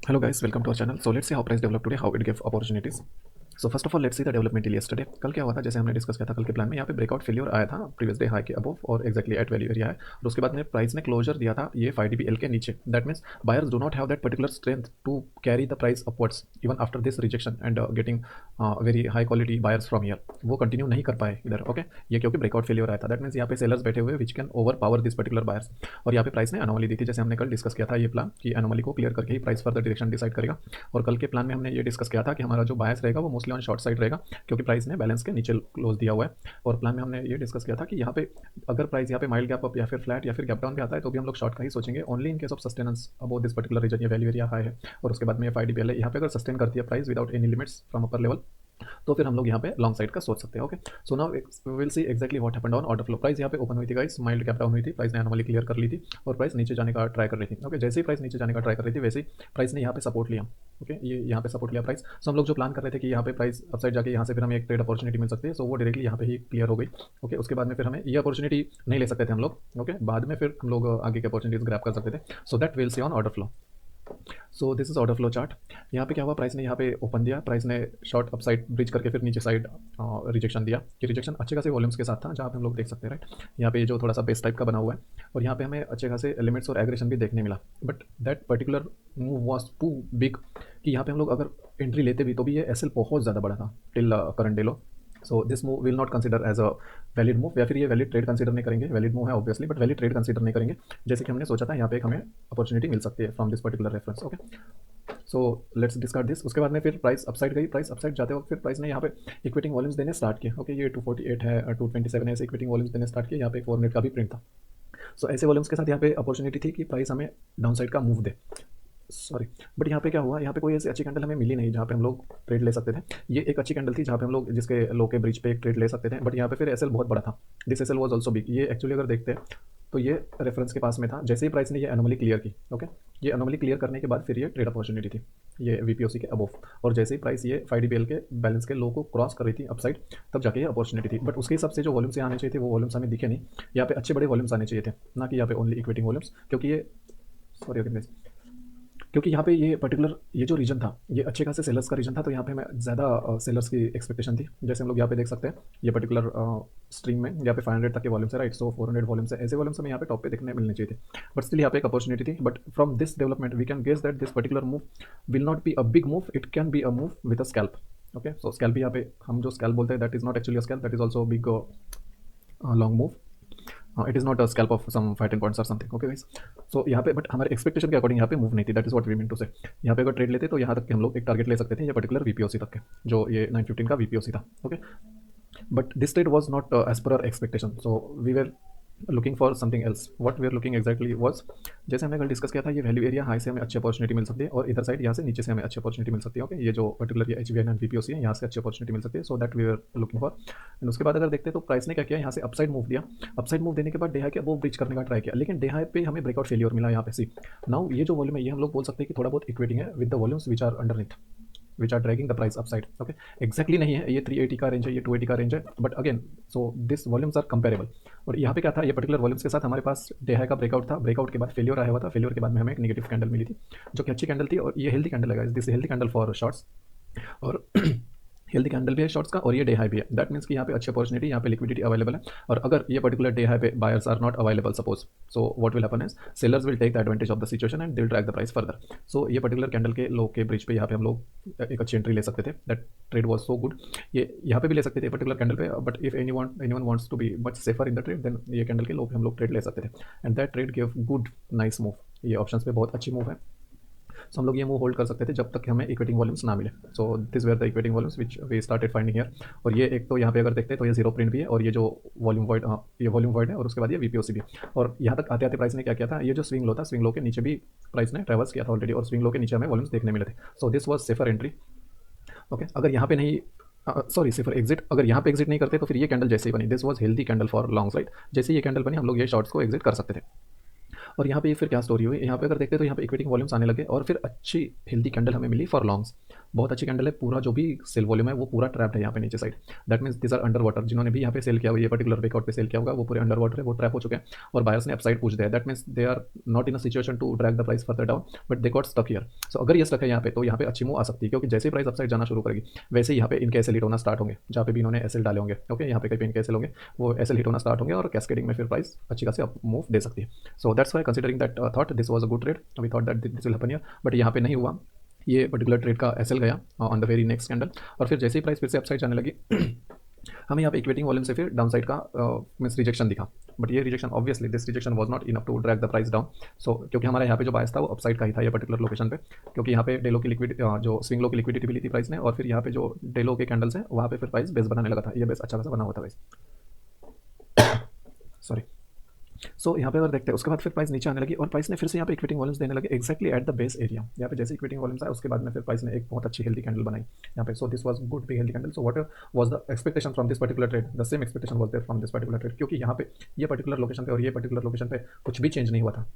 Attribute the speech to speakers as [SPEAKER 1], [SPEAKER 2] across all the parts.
[SPEAKER 1] Hello guys, welcome to our channel. So let's see how price developed today, how it gave opportunities. So first of all let's see the development till yesterday. कल क्या हुआ था, जैसे हमने discuss किया था कल के प्लान में, यहाँ पे ब्रेकआउट फेलियर आया था प्रीवियस डे हाई के अबव और एक्जैक्टली एट वैल्यू एरिया है, और उसके बाद में प्राइस ने क्लोजर दिया था ये 5 DBL के नीचे। That means buyers do not have that particular strength to carry the price upwards even after this rejection and getting very high quality buyers from here. वो कंटिन्यू नहीं कर पाए इधर। ओके, ये क्योंकि ब्रेकआउट फेलियर आया था। दैट मीन्स यहाँ पे सेलर्स बैठे हुए which can over power this particular buyers, और यहाँ पे प्राइस ने अनोमली दी थी। जैसे हमने कल डिस्कस किया था ये प्लान कि अनोमली को क्लियर करके ही प्राइस फर्दर डायरेक्शन डिसाइड करेगा, और कल के प्लान में हमने ये डिस्कस किया था कि हमारा जो बायस रहेगा वो मोस्टली ऑन शॉर्ट साइड रहेगा क्योंकि प्राइस ने बैलेंस के नीचे क्लोज दिया हुआ है। और प्लान में हमने ये डिस्कस किया था कि यहाँ पे अगर प्राइस यहाँ पे माइल्ड गैप अप या फिर फ्लैट या फिर गैप डाउन भी आता है तो भी हम लोग शॉर्ट का ही सोचेंगे, only in case of sustenance about this particular region. ये वैल्यू एरिया हाई है और उसके बाद में 5 DPL है, यहाँ पे अगर सस्टेन करती है price without any limits from upper level तो फिर हम लोग यहाँ पे लॉन्ग साइड का सोच सकते हैं। Okay, so now will see exactly what happened on order flow. Price यहाँ पे ओपन हुई थी गाइस, माइल्ड गैप डाउन हुई थी, प्राइस ने एनोमली क्लियर कर ली थी और प्राइस नीचे जाने का ट्राई कर रही थी। ओके, जैसे ही प्राइस नीचे जाने का ट्राई कर रही थी वैसे ही प्राइस ने यहाँ पे सपोर्ट लिया। ओके, ये यहाँ पे सपोर्ट लिया प्राइस। सो हम लोग जो प्लान कर रहे थे कि यहाँ पे प्राइस अपसाइड जाके यहाँ से फिर हमें एक ट्रेड अपॉर्चुनिटी मिल सकती है, सो वो डायरेक्टली यहाँ पे ही क्लियर हो गई। ओके, उसके बाद में फिर हमें ये अपॉर्चुनिटी नहीं ले सकते थे हम लोग। ओके, बाद में फिर हम लोग आगे के अपॉर्चुनिटीज ग्रैब कर सकते थे। So that will see on order flow. So this is order flow chart. यहाँ पे क्या हुआ, प्राइस ने यहाँ पे ओपन दिया, प्राइस ने शॉर्ट अपसाइड ब्रिज करके फिर नीचे साइड रिजेक्शन दिया। कि रिजेक्शन अच्छे खासे वॉल्यूम्स के साथ था, जहाँ पे हम लोग देख सकते हैं राइट। यहाँ पे जो थोड़ा सा बेस टाइप का बना हुआ है और यहाँ पे हमें अच्छे खासे एलिमेंट्स और एग्रेशन भी देखने मिला, but that particular move was too big कि यहाँ पे हम लोग अगर एंट्री लेते भी तो भी ये एसएल बहुत ज़्यादा बड़ा था till current day low. So this move will not consider as a valid move, या फिर ये वैलिड ट्रेड कंसिडर नहीं करेंगे। वैलिड मूव है obviously, but valid trade consider नहीं करेंगे। जैसे कि हमने सोचा था यहाँ पे एक हमें अपॉर्चुनिटी मिल सकती है from this particular reference. Okay, so let's discard this. उसके बाद में फिर प्राइस अपसाइड गई, प्राइस अपसाइड जाते वक्त फिर प्राइस ने यहाँ पे इक्विटिंग वॉल्यूम्स देने स्टार्ट किए। ओके, ये 248 है, 227 है, ऐसे इक्विटिंग वॉल्यूम्स देने स्टार्ट किए। यहाँ पे 4 मिनट का भी प्रिंट था। सो ऐसे वॉल्यूम्स के साथ यहाँ पे अपॉर्चुनिटी थी कि प्राइस हमें डाउन साइड का मूव दे। सॉरी, बट यहाँ पे क्या हुआ, यहाँ पे कोई ऐसी अच्छी कैंडल हमें मिली नहीं जहाँ पे हम लोग ट्रेड ले सकते थे। ये एक अच्छी कैंडल थी जहाँ पे हम लोग जिसके लो के ब्रिज पे एक ट्रेड ले सकते थे, बट यहाँ पे फिर एसएल बहुत बड़ा था। This SL was also big. ये एक्चुअली अगर देखते हैं तो ये रेफरेंस के पास में था। जैसे ही प्राइस ने ये एनोमली क्लियर की, ओके, ये एनोमली क्लियर करने के बाद फिर ये ट्रेड अपॉर्चुनिटी थी ये वीपीओसी के अबोव, और जैसे ही प्राइस ये 5 DPL के बैलेंस के लो को क्रॉस कर रही थी अपसाइड, तब जाके ये अपॉर्चुनिटी थी। बट उसके हिसाब से जो वॉल्यूम्स यहाँ आने चाहिए थे वो वॉल्यूम्स हमें दिखे नहीं। यहाँ पे अच्छे बड़े वॉल्यूम्स आने चाहिए थे, ना कि यहाँ पे ओनली इक्विटिंग वॉल्यूम्स, क्योंकि ये सॉरी ओके, क्योंकि यहाँ पे ये पर्टिकुलर ये जो रीजन था ये अच्छे खासे सेलर्स का रीजन था, तो यहाँ पे हमें ज़्यादा सेलर्स की एक्सपेक्टेशन थी। जैसे हम लोग यहाँ पे देख सकते हैं ये पर्टिकुलर स्ट्रीम में यहाँ पे 500 तक के वॉल्यूम्स है राइट। सो 400 वॉल्यूम्स है, ऐसे वॉल्यूम्स हमें यहाँ पे टॉप पे देखने मिलने चाहिए थे, बट स्टिल यहाँ पे एक अपॉर्चुनिटी थी। But from this development we can guess that this particular move will not be a big move, it can be a move with a scalp. Okay, so scalp यहाँ पे हम जो scalp बोलते हैं that is not actually a scalp, that is also big long move. It is not a scalp of some 5-10 points और something. Okay guys, so यहाँ पे but हमारे एक्सपेक्टेशन के अकॉर्डिंग यहाँ पे मूव नहीं थी। That is what we mean to say. यहाँ पे अगर ट्रेड लेते तो यहाँ तक के हम लोग एक टारगेट ले सकते थे, ये पर्टिकुलर वीपीओसी तक के, जो ये 915 का वीपीओसी था। Okay, but this trade was not as per our expectation, so we were looking for something else. What we are looking exactly was, जैसे हमने कल डिस्कस किया था, ये वैल्यू एरिया हाई से हमें अच्छी अपॉर्चुनिटी मिल सकती है और इधर साइड यहाँ से नीचे से हमें अच्छी अपॉर्चुनिटी मिल सकती है। ओके, ये जो particular H V N and VPOC है यहाँ से अच्छी अपॉर्चुनिटी मिल सकती है, so that we are looking for. And उसके बाद अगर देखते हैं तो प्राइस ने क्या किया, यहाँ से अपसाइड मूव दिया। अपसाइड मूव देने के बाद डे हाई के वो ब्रिज करने का ट्राई किया, लेकिन डे हाई पे हमें ब्रेकआउट फेलियर मिला। यहाँ पे सी नाउ ये जो वॉल्यूम है ये हम लोग बोल सकते हैं कि थोड़ा बहुत इक्वेटिंग है with the volumes which are underneath, which are dragging the price upside. Okay, exactly नहीं है, ये 380 का रेंज है, ये 280 का रेंज है, but again so this volumes are comparable. और यहाँ पे क्या था, ये पर्टिकुलर वॉल्यूम्स के साथ हमारे पास डे हाई का ब्रेकआउट था, ब्रेकआउट के बाद फेलियर आया हुआ था, फेलियर के बाद में हमें एक नेगेटिव कैंडल मिली थी जो कि अच्छी कैंडल थी, और ये हेल्दी कैंडल है, this healthy candle for shorts, और हेल्दी कैंडल भी है शॉर्ट्स का, और ये डे हाई भी है। दैट मीन्स कि यहाँ पे अच्छी अपॉर्चुनिटी, यहाँ पे लिक्विडिटी अवेलेबल है। और अगर ये पर्टिकुलर डे हाई पे buyers are not available suppose, so what will happen is sellers will take the advantage of the situation and they will drag the price further. So ये particular candle के लो के bridge पे यहाँ पे हम लोग एक अच्छी एंट्री ले सकते थे। That trade was so good, ये यहाँ पे भी ले सकते थे पर्टिकुलर कैंडल पे, but if anyone wants to be much safer in the trade then ये कैंडल के लो पे हम लोग ट्रेड ले सकते थे, and that trade give good nice move. ये ऑप्शंस पे बहुत अच्छी मूव है, सो हम लोग ये मूव होल्ड कर सकते थे जब तक हमें इक्विटिंग वॉल्यूम्स ना मिले। So this where the equating volumes which we started finding here. और ये एक तो यहाँ पे अगर देखते हैं तो ये जीरो प्रिंट भी है, और ये जो वॉल्यूम वाइड ये वॉल्यूम वाइड है, और उसके बाद ये वीपीओसी भी। और यहाँ तक आते आते प्राइस ने क्या किया था, ये जो स्विंग लो था, स्विंग लो के नीचे भी प्राइस ने ट्रेवल्स किया था ऑलरेडी, और स्विंग लो के नीचे हमें वॉल्यूम्स देखने मिले थे। सो this was safer entry. Okay, अगर यहाँ पे नहीं सॉरी सेफर एग्जिट, अगर यहाँ पे एग्जिट नहीं करते तो फिर ये कैंडल जैसे ही बनी, this was healthy candle for long side, जैसे ये कैंडल बनी हम लोग ये शॉर्ट्स को एग्जिट कर सकते थे। और यहाँ पे फिर क्या स्टोरी हुई, यहाँ पे अगर देखते हैं तो यहाँ पे इक्विटी वॉल्यूम्स आने लगे और फिर अच्छी हेल्दी कैंडल हमें मिली फॉर लॉन्ग्स। बहुत अच्छी कैंडल है, पूरा जो भी सेल वॉल्यूम है वो पूरा ट्रैप्ड है यहाँ पे नीचे साइड। That means this are under water, जिन्होंने भी यहाँ पे सेल किया हुआ, ये पर्टिकुलर ब्रेकआउट पे सेल किया होगा, वो पूरे अंडर वाटर है, वो ट्रैप हो चुके हैं और बायर्स ने अपसाइड पूछ दिया। That means they are not in a situation to drag the price further down, but they got stuck here. So अगर ये स्टक है यहाँ पे तो यहाँ पे अच्छी मूव आ सकती है, क्योंकि जैसे प्राइस अपसाइड जाना शुरू करेगी वैसे ही यहाँ पे इनके एसएल हिट होना स्टार्ट होंगे, जहाँ पे भी इन्होंने एसएल डाले होंगे। ओके, यहाँ पे कहीं पे इनके एसएल होंगे, वो एसएल हिट होना स्टार्ट होंगे और कैस्केडिंग में फिर प्राइस अच्छी खासी मूव दे सकती है। So that's why considering that thought this was a good trade, we thought that this will happen here, but यहाँ पे नहीं हुआ। ये पर्टिकुलर ट्रेड का एसएल गया on the very next candle, और फिर जैसे ही प्राइस फिर से अपसाइड जाने लगी हमें यहाँ पे इक्विटिंग वॉल्यूम से फिर डाउन साइड का मीन्स रिजेक्शन दिखा। बट ये rejection obviously this rejection was not enough to drag the price down. So क्योंकि हमारा यहाँ पे जो बायस था वो अपसाइड का ही था ये पर्टिकुलर लोकेशन पे, क्योंकि यहाँ पे डेलो की लिक्विड जो स्विंग लो की लिक्विडिटी मिली थी प्राइस ने, और फिर यहाँ पे जो डेलो के कैंडल्स हैं वहाँ पे फिर प्राइस बेस बनाने लगा था। ये बेस अच्छा खासा बना हुआ था प्राइस, सॉरी। सो यहाँ पे अगर देखते हैं उसके बाद फिर प्राइस नीचे आने लगी और प्राइस ने फिर से यहाँ पे इक्विटिंग वॉल्यूम्स देने लगे exactly at the base area. यहाँ पे जैसे इक्विटिंग वॉल्यूम्स आए उसके बाद में फिर प्राइस ने एक बहुत अच्छी हेल्दी कैंडल बनाई यहाँ पे। So this was good be healthy candle. So what was the expectation from this particular trade, the same expectation was there from this particular trade, क्योंकि यहाँ पे ये पर्टिकुलर लोकेशन पे और ये पर्टिकुलर लोकेशन पे कुछ भी चेंज नहीं हुआ था।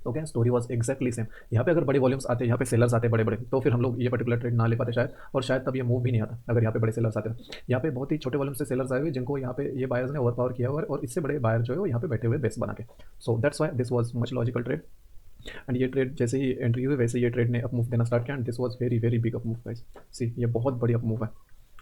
[SPEAKER 1] Okay, story was exactly same. यहाँ पे अगर बड़े वॉल्यूम्स आते, यहाँ पे सेलर्स आते बड़े बड़े, तो फिर हम लोग ये पर्टिकुलर ट्रेड ना ले पाते शायद, और शायद तब ये मूव भी नहीं आता अगर यहाँ पे बड़े सेलर्स आते। यहाँ पे बहुत ही छोटे वॉल्यूम से सेलर्स आए हुए जिनको यहाँ पे ये बायर्स ने ओवर पावर किया हुआ, और इससे बड़े बायर जो है वो यहाँ पे बैठे हुए बेस बना के। So that's why this was much logical trade. And ये ट्रेड जैसे ही एंट्री हुई वैसे ये ट्रेड ने अप मूव देना स्टार्ट किया, and this was very very big up move guys. See ये बहुत बड़ी अप मूव है।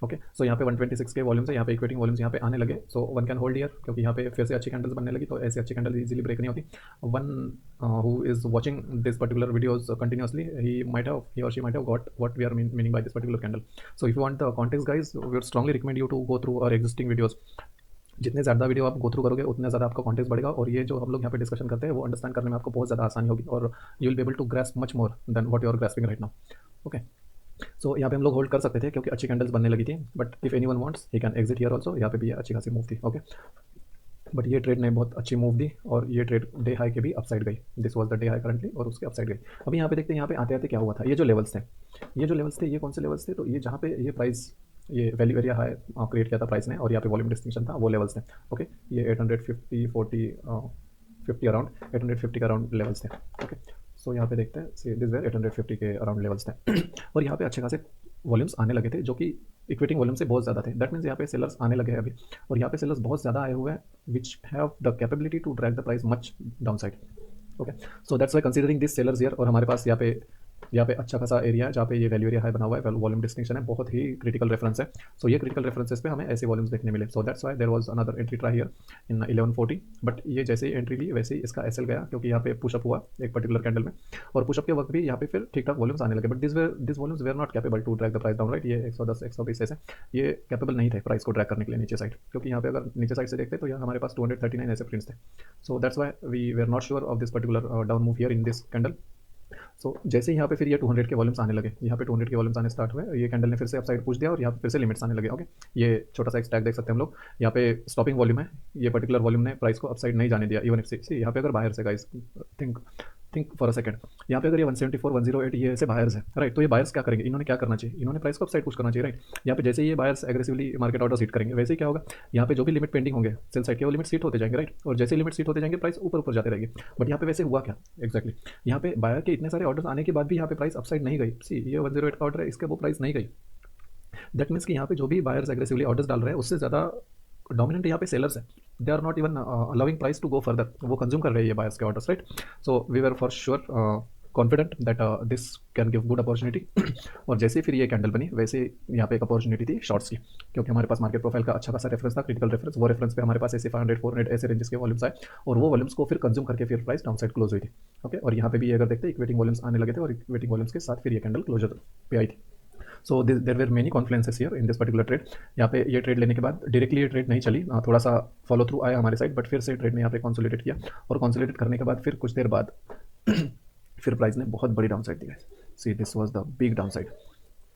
[SPEAKER 1] ओके, सो यहाँ पे 126 के वॉल्यूम्स है, यहाँ पे इक्विटिंग वॉल्यूम्स यहाँ पे आने लगे। So one can hold year, क्योंकि यहाँ पे फिर से अच्छी कैंडल्स बनने लगी, तो ऐसे अच्छी कैंडल इजीली ब्रेक नहीं होती। One who is watching this particular videos continuously, he or she might have got what we are meaning by this particular candle. So if you want the context guys, we would strongly recommend you to go through our existing videos. जितने ज़्यादा video आप go through करोगे उतना ज़्यादा आपका context बढ़ेगा, और ये जो हम लोग यहाँ पे डिस्कशन करते हैं वो अंडरस्टैंड करने में आपको बहुत ज़्यादा आसानी होगी, और you will be able to grasp much more than what you are grasping right now. Okay, so यहाँ पे हम लोग होल्ड कर सकते थे क्योंकि अच्छी कैंडल्स बनने लगी थी, but if anyone wants he can exit here also. यहाँ पे भी अच्छी खासी मूव थी। ओके, बट ये ट्रेड ने बहुत अच्छी मूव दी, और ये ट्रेड डे हाई के भी अपसाइड गई। This was the day high currently, और उसके अपसाइड गई। अभी यहाँ पे देखते हैं यहाँ पे आते आते क्या हुआ था। ये जो लेवल्स थे, ये कौन से लेवल्स थे, तो ये जहाँ पे ये प्राइस ये वैल्यू एरिया हाई क्रिएट किया था प्राइस ने, और यहाँ पे वॉल्यूम डिस्टिंक्शन था, वो लेवल्स थे। ओके, ये 850 40 50 अराउंड 850 के अराउंड लेवल्स थे। ओके, सो यहाँ पे देखते हैं, सी दिस वेयर 850 के अराउंड लेवल्स थे और यहाँ पे अच्छे खासे वॉल्यूम्स आने लगे थे जो कि इक्विटिंग वॉल्यूम से बहुत ज़्यादा थे। दैट मीन्स यहाँ पे सेलर्स आने लगे हैं अभी, और यहाँ पे सेलर्स बहुत ज़्यादा आए हुए हैं which have the capability to drag the price much downside. Okay, so that's why considering this sellers here, और हमारे पास यहाँ पे अच्छा खासा एरिया है जहाँ पे ये वैल्यू एरिया हाई बना हुआ है, वॉल्यूम डिस्टिंक्शन है, बहुत ही क्रिटिकल रेफरेंस है। सो ये क्रिटिकल रेफरेंसेस पे हमें ऐसे वॉल्यूम्स देखने मिले। So that's why there was another entry try here in 1140, but ये जैसे ही एंट्री ली वैसे ही इसका एसएल गया, क्योंकि यहाँ पे पुशअप हुआ एक पर्टिकुलर कैंडल में, और पुशअप के वक्त भी यहाँ पे फिर ठीक ठाक वॉल्यूम्स आने लगे, but this volumes were not capable to drag the price down right. ये 110 120 ऐसे ये कैपेबल नहीं थे प्राइस को ड्रैग करने के लिए नीचे साइड, क्योंकि यहाँ पे अगर नीचे साइड से देखते तो यहाँ हमारे पास 239 ऐसे प्रिंट्स थे। So that's why we were not sure of this particular down move here in this candle. So जैसे ही यहाँ पे फिर ये 200 के वॉल्यूम्स आने लगे, यहाँ पे 200 के वॉल्यूम्स आने स्टार्ट हुए, ये कैंडल ने फिर से अपसाइड पूछ दिया और यहाँ पे फिर से लिमिट्स आने लगे। ओके, ये छोटा सा एक स्टैक देख सकते हैं हम लोग, यहाँ पे स्टॉपिंग वॉल्यूम है, ये पर्टिकुलर वॉल्यूम ने प्राइस को अपसाइड नहीं जाने दिया। इवन इफ सी यहाँ पे अगर बाहर से guys think for a second, यहाँ पे अगर ये 174 108 ये ऐसे बायर्स है राइट, तो ये बायर्स क्या करेंगे, इन्होंने क्या करना चाहिए, इन्होंने प्राइस को अपसाइड पुश करना चाहिए राइट। यहाँ पे जैसे ये buyers aggressively market orders hit करेंगे वैसे ही क्या होगा, यहाँ पे जो भी लिमिट पेंडिंग होंगे सेल साइड के वो लिमिट सीट होते जाएंगे राइट, और जैसे लिमिट सीट होते जाएंगे प्राइस ऊपर ऊपर जाते रहेगी। बट यहाँ पे वैसे हुआ क्या एक्जैक्टली, यहाँ पे बायर के इतने सारे ऑर्डर्स आने के बाद भी यहाँ पे प्राइस अपसाइड नहीं गई। सी ये 108 का ऑर्डर है, इसके वो प्राइस नहीं गई। दैट मीन्स कि यहाँ पे जो भी बायर्स एग्रेसिवली ऑर्डर्स डाल रहे हैं उससे ज़्यादा डोमिनेंट यहाँ पे सेलर्स है, they are not even allowing price to go further, वो कंज्यूम कर रहे हैं ये बायर्स के orders right. So we were for sure confident that this can give good opportunity और जैसे फिर ये कैंडल बनी वैसे यहाँ पे एक अपॉर्चुनिटी थी शॉर्ट्स की, क्योंकि हमारे पास मार्केट प्रोफाइल का अच्छा खासा रेफरेंस था, क्रिटिकल रेफरेंस, वो रेफरेंस पे हमारे पास ऐसे 500 400 ऐसे रेंजेस के वॉल्यूम्स आए और वो वॉल्यूम्स को फिर कंज्यूम करके फिर प्राइस डाउन साइड क्लोज हुई थी। ओके, और यहाँ पे भी अगर देखते इक्विटिंग वॉल्यूम्स आने लगे थे और इक्विटिंग वॉल्यूम्स के साथ फिर ये कैंडल क्लोजर पे आई थी। So there were many confluences here in this particular trade. यहाँ पे ये ट्रेड लेने के बाद डायरेक्टली ये ट्रेड नहीं चली, थोड़ा सा फॉलो थ्रू आया हमारे साइड, बट फिर से ट्रेड ने यहाँ पे कंसोलिडेट किया और कंसोलिडेट करने के बाद फिर कुछ देर बाद फिर प्राइस ने बहुत बड़ी डाउन साइड दी है। See this was the big downside.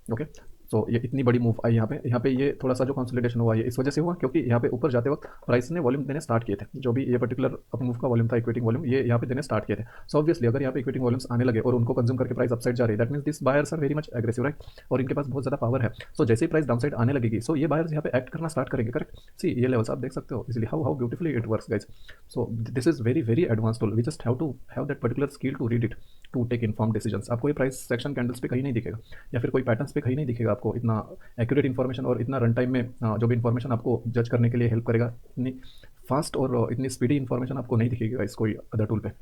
[SPEAKER 1] Okay, so ये इतनी बड़ी मूव आई यहाँ पे ये थोड़ा सा जो कंसोलिडेशन हुआ ये इस वजह से हुआ क्योंकि यहाँ पे ऊपर जाते वक्त प्राइस ने वॉल्यूम देने स्टार्ट किए थे, जो भी ये पर्टिकुलर अप मूव का वॉल्यूम था, इक्विटिंग वॉल्यूम, ये यहाँ पे देने स्टार्ट किए थे। सो ऑब्वियसली अगर यहाँ पे इक्विटिंग वॉल्यूम्स आने लगे और उनको कंज्यूम करके प्राइस अपसाइड जा रही है, that means this buyers are very much aggressive, right, और इनके पास बहुत ज़्यादा पावर है। सो जैसे ही प्राइस डाउन साइड आने लगेगी, सो ये बायर्स यहाँ पे एक्ट करना स्टार्ट करेंगे, करेक्ट। सी ये लेवल्स आप देख सकते हो इसलिए how beautifully it works guys. So this is very very advance tool, we just have to have that particular skill to read it to take inform decisions. आपको ये प्राइस सेक्शन कैंडल्स पे कहीं नहीं दिखेगा या फिर कोई पैटर्न्स पे कहीं नहीं दिखेगा आपको इतना एक्यूरेट इन्फॉर्मेशन और इतना रन टाइम में जो भी इन्फॉर्मेशन आपको जज करने के लिए हेल्प करेगा, इतनी फास्ट और इतनी स्पीडी इन्फॉर्मेशन आपको नहीं दिखेगी गाइस कोई अदर टूल पे।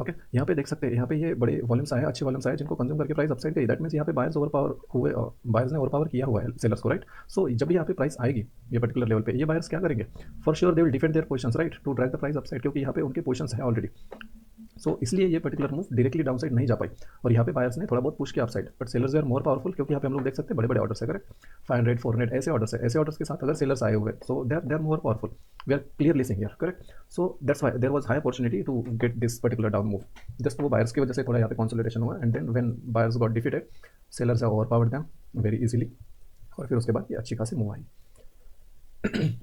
[SPEAKER 1] ओके, यहाँ पे देख सकते हैं, यहाँ पे ये बड़े वॉल्यूम्स आए, अच्छे वॉल्यूम्स आए जिनको कंज्यूम करके प्राइस अपसाइड गई। दैट मीन्स यहाँ पे बायर्स ओवर पावर हुए, बायर्स ने ओवर पावर किया हुआ है सेलर्स को, राइट। सो जब भी यहाँ पे प्राइस आएगी ये पर्टिकुलर लेवल पे, ये बायर्स क्या करेंगे, for sure they will defend their positions, right, to drive the price upside, क्योंकि यहाँ पे उनके पोजीशंस है ऑलरेडी। सो इसलिए ये particular move directly down side नहीं जा पाई और यहाँ पे बायर्स ने थोड़ा बहुत पुश किया upside, but sellers are more powerful, क्योंकि यहाँ पे हम लोग देख सकते हैं बड़े बड़े ऑर्डर्स है, करेक्ट, 500 400 ऐसे ऑर्डर्स है, ऐसे ऑर्डर्स के साथ अगर सेलर्स आए हुए, so they are more powerful, we are clearly seeing here, correct. So that's why there was high opportunity to get this particular down move. Just वो बायर्स की वजह से थोड़ा यहाँ पे कंसोलिडेशन हुआ and then when buyers got defeated, sellers are overpowered them very easily, और फिर उसके बाद ये अच्छी खासी मूव आई।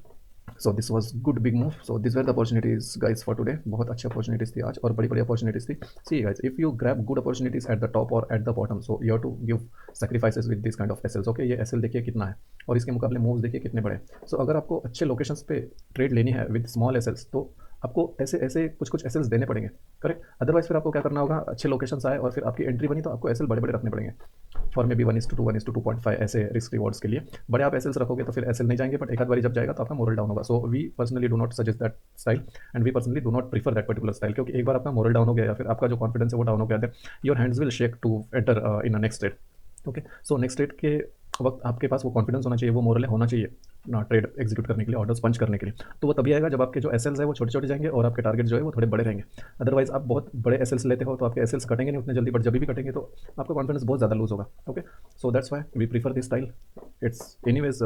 [SPEAKER 1] So this was good big move. So this where the opportunities guys for today. बहुत अच्छी अपॉर्चुनिटीज थी आज और बड़ी बड़ी अपॉर्चुनिटीज थी। See guys, if you grab good opportunities at the top और at the bottom, so you have to give sacrifices with this kind of SLs. Okay, ये एसएल देखिए कितना है और इसके मुकाबले मूव्स देखिए कितने बड़े। सो अगर आपको अच्छे लोकेशंस पे ट्रेड लेनी है विद स्मॉल एसएल्स, तो आपको ऐसे ऐसे कुछ एसएल्स देने पड़ेंगे, करेक्ट। अदरवाइज फिर आपको क्या करना होगा, अच्छे लोकेशंस आए और फिर आपकी एंट्री बनी तो आपको एसएल बड़े बड़े रखने पड़ेंगे फॉर मे बी 1:2 1:2.5 ऐसे रिस्क रिवॉर्ड्स के लिए। बड़े आप एसएल्स रखोगे तो फिर एसएल नहीं जाएंगे, बट एक आध बारी जब जाएगा तो आपका मोरल डाउन होगा। So we personally do not suggest that style and we personally do not prefer that particular style, क्योंकि एक बार आपका मोरल डाउन हो गया या फिर आपका जो कॉन्फिडेंस है वो डाउन हो गया, then your hands will shake to enter in a next trade. Okay, so next trade के वक्त आपके पास वो कॉन्फिडेंस होना चाहिए, वो मोरल होना चाहिए ना ट्रेड एग्जीक्यूट करने के लिए, ऑर्डर्स पंच करने के लिए। तो वो तभी आएगा जब आपके जो एसएल्स है वो छोटे छोटे जाएंगे और आपके टारगेट जो है वो थोड़े बड़े रहेंगे। अदरवाइज आप बहुत बड़े एसएल्स लेते हो तो आपके एसएल्स कटेंगे नहीं उतने जल्दी, बट जब भी कटेंगे तो आपका कॉन्फिडेंस बहुत ज़्यादा लूज होगा। Okay, so that's why we prefer this style. It's anyways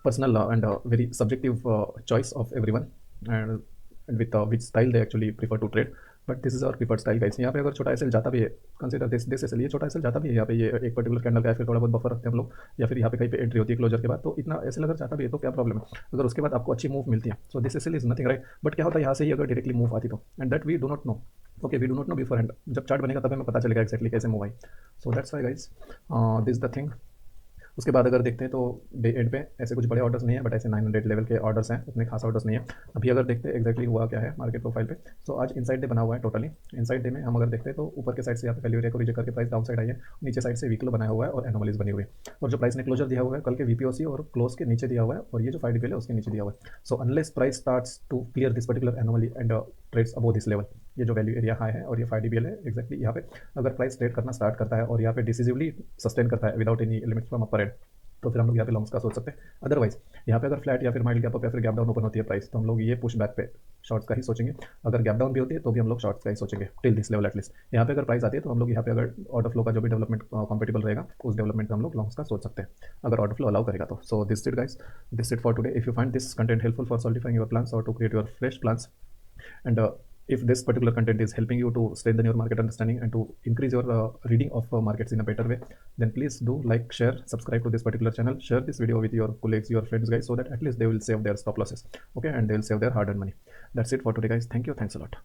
[SPEAKER 1] personal and very subjective choice of everyone and with which style they actually prefer to trade, but this is our preferred style guys। यहाँ पे अगर छोटा SL जाता भी है, consider this SL, ये छोटा SL जाता भी है यहाँ पे, ये एक पर्टिकुलर कैंडल का है, फिर थोड़ा बहुत बफर रखते हैं हम लोग, या फिर यहाँ पे कहीं पे एंट्री होती है क्लोजर के बाद, तो इतना एसएल अगर जाता भी है तो क्या प्रॉब्लम है अगर उसके बाद आपको अच्छी मूव मिलती है। So this SL is nothing, right. But क्या होता है यहाँ से ही अगर डायरेक्टली मूव आती तो, and that we do not know. Okay, we do not know beforehand, जब चार्ट बनेगा तब हमें पता चलेगा एक्जैक्टली कैसे मूव आई। So that's why guys this the thing. उसके बाद अगर देखते हैं तो डे एंड पे ऐसे कुछ बड़े ऑर्डर्स नहीं है, बट ऐसे 900 लेवल के ऑर्डर्स हैं, उतने खास ऑर्डर्स नहीं है। अभी अगर देखते हैं एक्जैक्टली हुआ क्या है मार्केट प्रोफाइल पे, तो आज इनसाइड डे बना हुआ है टोटली। इनसाइड डे में हम अगर देखते हैं तो ऊपर के साइड से यहाँ पे वैल्यू एरिया को रिजेक्ट करके प्राइस डाउन साइड आई है, नीचे साइड से वीकलो बनाया हुआ है और एनोमलीज बनी हुई है, और जो प्राइस ने क्लोजर दिया हुआ है कल के वीपीओसी और क्लोज के नीचे दिया हुआ है, और ये जो 5 DPL है उसके नीचे दिया हुआ है। So unless price starts to clear this particular anomaly and trades above this level, ये जो वैल्यू एरिया हाई है और ये 5 DPL है एक्जैक्टली यहाँ पे, अगर प्राइस ट्रेड करना स्टार्ट करता है और यहाँ पे डिसिसिवली सस्टेन करता है without any limit from upper and, तो फिर हम लोग यहाँ पे लॉन्ग्स का सोच सकते हैं। अदरवाइज यहाँ पे अगर फ्लैट या फिर माइल्ड गैप अप या फिर गैप डाउन ओपन होती है प्राइस, तो हम लोग ये पुश बैक पे शॉर्ट्स का ही सोचेंगे। अगर गैप डाउन भी होती है तो भी हम लोग शॉर्ट्स का ही सोचेंगे टिल दिस लेवल एटलीस्ट। यहाँ पे अगर प्राइस आती है तो हम लोग यहाँ पे अगर ऑर्डर फ्लो का जो भी डेवलपमेंट कंपेटेबल रहेगा उस डेवलपमेंट में हम लोग लॉन्ग्स का सोच सकते हैं, अगर ऑर्डर फ्लो अलाउ करेगा तो। So this it guys, this it for today. If you find this content helpful for solidifying your plans और to create your fresh plans, and if this particular content is helping you to strengthen your market understanding and to increase your reading of markets in a better way, then please do like, share, subscribe to this particular channel, share this video with your colleagues, your friends guys, so that at least they will save their stop losses, okay, and they will save their hard earned money. That's it for today guys. Thank you, thanks a lot.